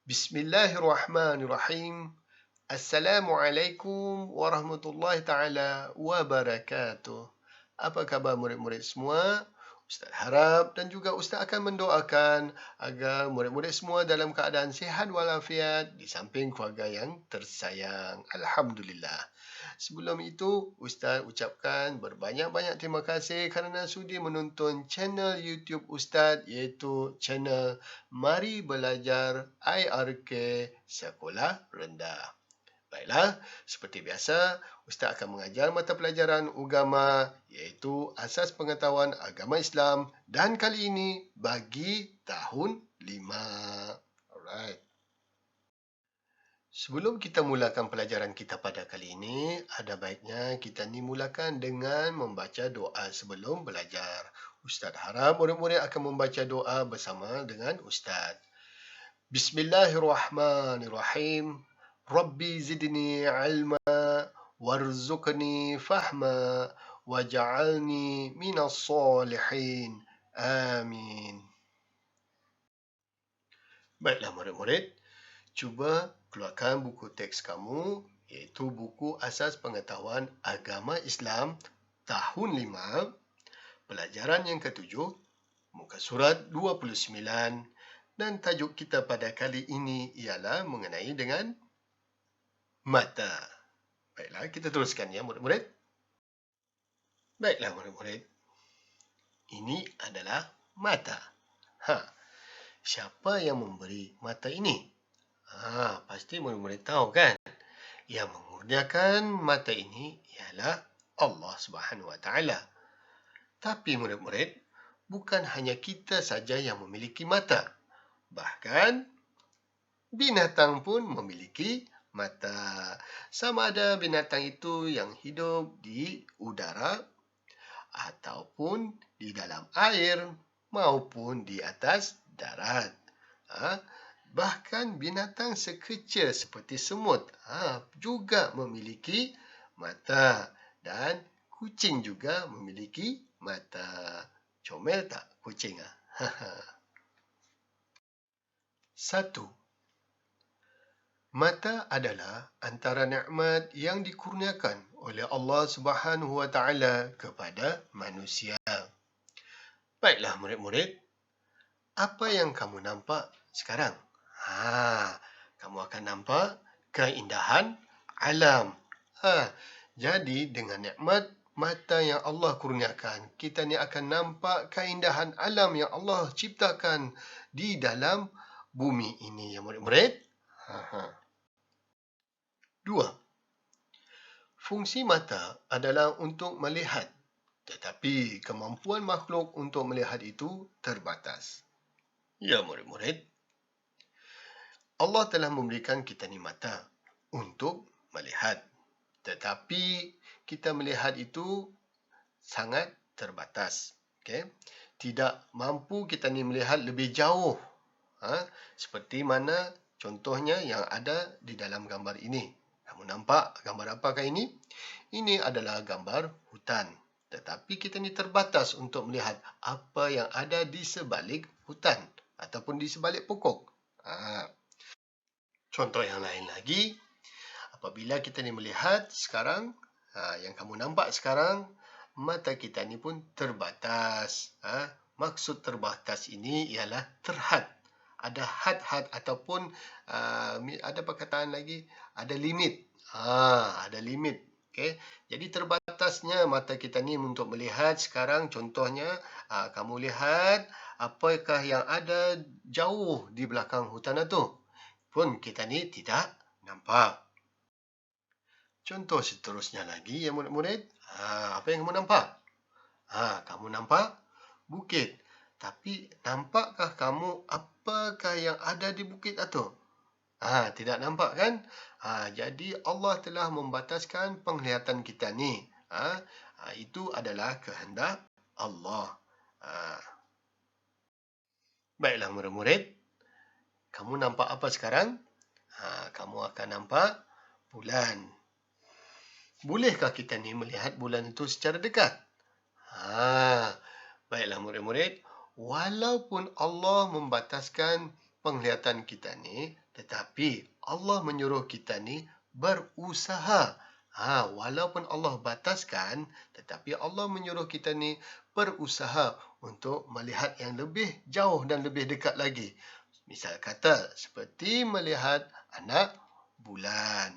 Bismillahirrahmanirrahim. Assalamualaikum warahmatullahi taala wabarakatuh. Apa khabar murid-murid semua? Ustaz harap dan juga Ustaz akan mendoakan agar murid-murid semua dalam keadaan sihat walafiat di samping keluarga yang tersayang. Alhamdulillah. Sebelum itu, Ustaz ucapkan berbanyak-banyak terima kasih kerana sudi menonton channel YouTube Ustaz iaitu channel Mari Belajar IRK Sekolah Rendah. Baiklah, seperti biasa, Ustaz akan mengajar mata pelajaran agama iaitu Asas Pengetahuan Agama Islam dan kali ini bagi tahun 5. Alright. Sebelum kita mulakan pelajaran kita pada kali ini, ada baiknya kita ni mulakan dengan membaca doa sebelum belajar. Ustaz harap murid-murid akan membaca doa bersama dengan Ustaz. Bismillahirrahmanirrahim. Rabbi zidni ilma warzuqni fahma waj'alni minas salihin. Amin. Baiklah murid-murid, cuba keluarkan buku teks kamu iaitu buku Asas Pengetahuan Agama Islam tahun 5, pelajaran yang ke-7, muka surat 29 dan tajuk kita pada kali ini ialah mengenai dengan mata. Baiklah, kita teruskan ya murid-murid. Baiklah murid-murid. Ini adalah mata. Siapa yang memberi mata ini? Pasti murid-murid tahu kan? Yang mengurniakan mata ini ialah Allah Subhanahu Wa Taala. Tapi murid-murid, bukan hanya kita saja yang memiliki mata. Bahkan binatang pun memiliki mata. Sama ada binatang itu yang hidup di udara ataupun di dalam air maupun di atas darat. Bahkan binatang sekecil seperti semut juga memiliki mata dan kucing juga memiliki mata. Comel tak kucing? 1. Mata adalah antara nikmat yang dikurniakan oleh Allah Subhanahu Wa Taala kepada manusia. Baiklah murid-murid, apa yang kamu nampak sekarang? Kamu akan nampak keindahan alam. Jadi dengan nikmat mata yang Allah kurniakan, kita ni akan nampak keindahan alam yang Allah ciptakan di dalam bumi ini ya murid-murid. 2. Fungsi mata adalah untuk melihat, tetapi kemampuan makhluk untuk melihat itu terbatas. Ya murid-murid, Allah telah memberikan kita ni mata untuk melihat. Tetapi kita melihat itu sangat terbatas. Tidak mampu kita ni melihat lebih jauh. Seperti mana contohnya yang ada di dalam gambar ini. Kamu nampak gambar apakah ini? Ini adalah gambar hutan. Tetapi kita ni terbatas untuk melihat apa yang ada di sebalik hutan ataupun di sebalik pokok. Contoh yang lain lagi, apabila kita ni melihat sekarang, yang kamu nampak sekarang, mata kita ni pun terbatas. Maksud terbatas ini ialah terhad. Ada had-had ataupun ada perkataan lagi, ada limit. Ada limit. Jadi terbatasnya mata kita ni untuk melihat sekarang, contohnya kamu lihat apakah yang ada jauh di belakang hutan itu pun kita ni tidak nampak. Contoh seterusnya lagi ya murid-murid. Apa yang kamu nampak? Kamu nampak bukit. Tapi nampakkah kamu apakah yang ada di bukit itu? Tidak nampak kan? Jadi Allah telah membataskan penglihatan kita ni. Itu adalah kehendak Allah. Baiklah murid-murid. Kamu nampak apa sekarang? Kamu akan nampak bulan. Bolehkah kita ni melihat bulan itu secara dekat? Baiklah murid-murid. Walaupun Allah membataskan penglihatan kita ni, tetapi Allah menyuruh kita ni berusaha. Walaupun Allah bataskan, tetapi Allah menyuruh kita ni berusaha untuk melihat yang lebih jauh dan lebih dekat lagi. Misal kata, seperti melihat anak bulan.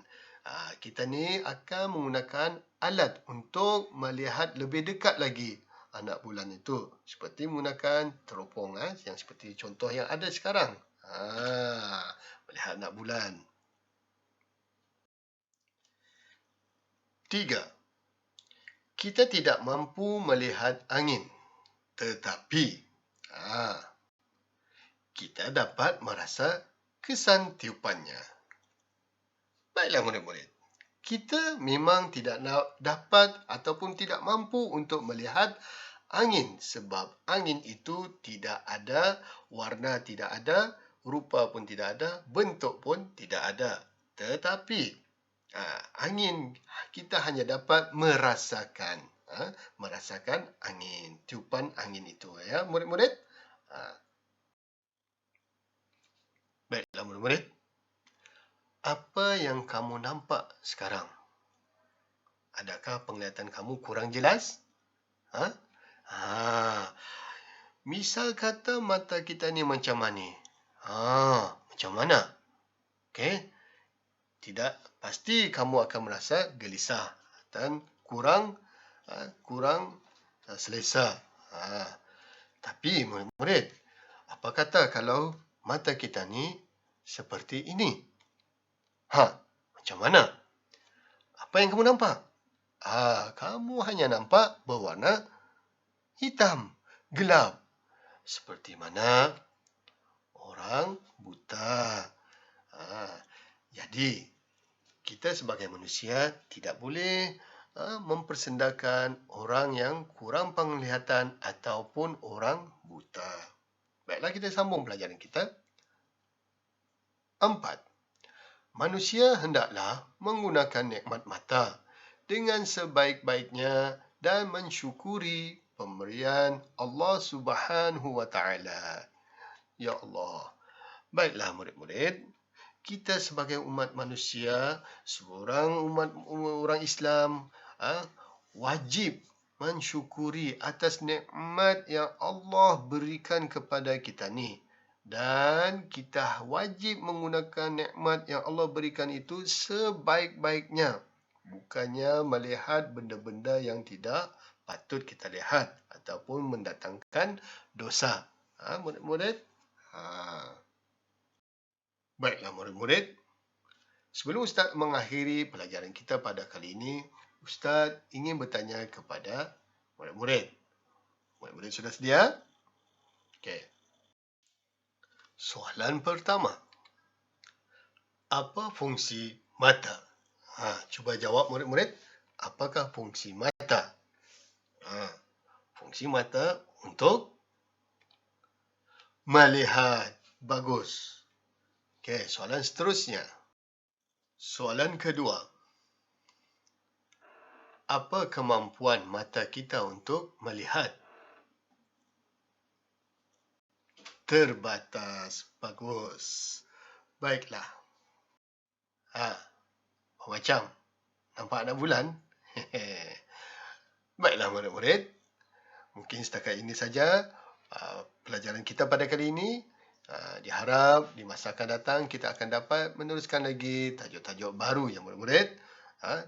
Kita ni akan menggunakan alat untuk melihat lebih dekat lagi anak bulan itu. Seperti menggunakan teropong, yang seperti contoh yang ada sekarang. Melihat anak bulan. 3. Kita tidak mampu melihat angin, tetapi kita dapat merasa kesan tiupannya. Baiklah murid-murid, kita memang tidak dapat ataupun tidak mampu untuk melihat angin sebab angin itu tidak ada, warna tidak ada, rupa pun tidak ada, bentuk pun tidak ada. Tetapi angin kita hanya dapat merasakan angin, tiupan angin itu, ya murid-murid. Baiklah murid-murid, apa yang kamu nampak sekarang? Adakah penglihatan kamu kurang jelas? Misal kata mata kita ni macam mana? Macam mana? Okey. Tidak, pasti kamu akan merasa gelisah dan kurang selesa. Tapi murid-murid, apa kata kalau mata kita ni seperti ini? Macam mana? Apa yang kamu nampak? Kamu hanya nampak berwarna hitam, gelap. Seperti mana orang buta. Jadi, kita sebagai manusia tidak boleh mempersendakan orang yang kurang penglihatan ataupun orang buta. Baiklah, kita sambung pelajaran kita. 4. Manusia hendaklah menggunakan nikmat mata dengan sebaik-baiknya dan mensyukuri pemberian Allah Subhanahu wa taala. Ya Allah. Baiklah murid-murid, kita sebagai umat manusia, orang Islam, wajib mensyukuri atas nikmat yang Allah berikan kepada kita ni. Dan kita wajib menggunakan nikmat yang Allah berikan itu sebaik-baiknya. Bukannya melihat benda-benda yang tidak patut kita lihat ataupun mendatangkan dosa. Murid-murid? Baiklah murid-murid, sebelum Ustaz mengakhiri pelajaran kita pada kali ini, Ustaz ingin bertanya kepada murid-murid. Murid-murid sudah sedia? Okey. Soalan pertama. Apa fungsi mata? Cuba jawab murid-murid. Apakah fungsi mata? Fungsi mata untuk melihat. Bagus. Okey, soalan seterusnya. Soalan kedua. Apa kemampuan mata kita untuk melihat? Terbatas. Bagus. Baiklah. Macam nampak anak bulan? Baiklah murid-murid. Mungkin setakat ini saja pelajaran kita pada kali ini. Diharap di masa akan datang kita akan dapat meneruskan lagi tajuk-tajuk baru ya murid-murid.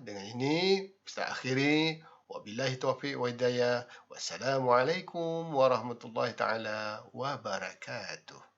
Dengan ini Ustaz akhiri. Wabillahi taufiq wa hidayah. Wassalamualaikum warahmatullahi taala wabarakatuh.